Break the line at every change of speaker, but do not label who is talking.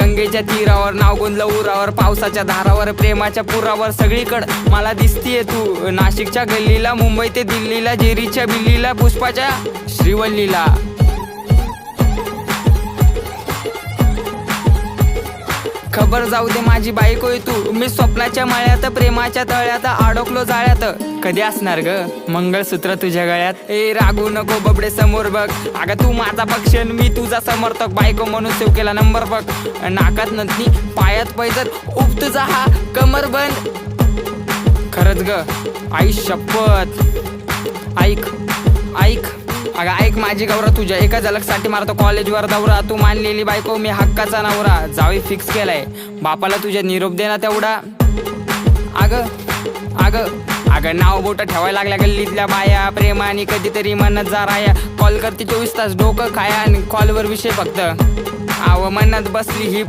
गंगेच्या तीरावर नाव गोंदलं उरावर, पावसाच्या धारावर प्रेमाच्या पुरावर सगळीकडं मला दिसतीये तू. नाशिकच्या गल्लीला, मुंबई ते दिल्लीला, जेरीच्या बिल्लीला, पुष्पाच्या श्रीवल्लीला. खबर जाऊ दे माझी बायकोय तू, मी स्वप्नाच्या माळ्यात प्रेमाच्या तळ्यात अडकलो जाळ्यात. कधी असणार ग मंगळसूत्र तुझ्या गळ्यात? ए रागू नको बबडे समोर बघ, अगं तू माझा पक्ष मी तुझा समर्थक, बायको म्हणून सेव केला नंबर बघ. नाकात नथनी पायात पैजत उप तुझा हा कमर बंद. खरंच ग आई शपथ, ऐक ऐक अगं ऐक माझी गौरा, तुझ्या एका झलकसाठी मारतो कॉलेजवर दौरा. तू मानलेली बायको मी हक्काचा नवरा, जावी फिक्स केलाय बापाला तुझ्या निरोप देना तेवढा. अगं अगं अगं नाव बोट ठेवायला लागल्या गल्लीतल्या बाया, प्रेमाने कधीतरी म्हणत जा राया. कॉल करते 24 तास डोकं खाया आणि कॉलवर विषय फक्त. आव म्हणत बसली ही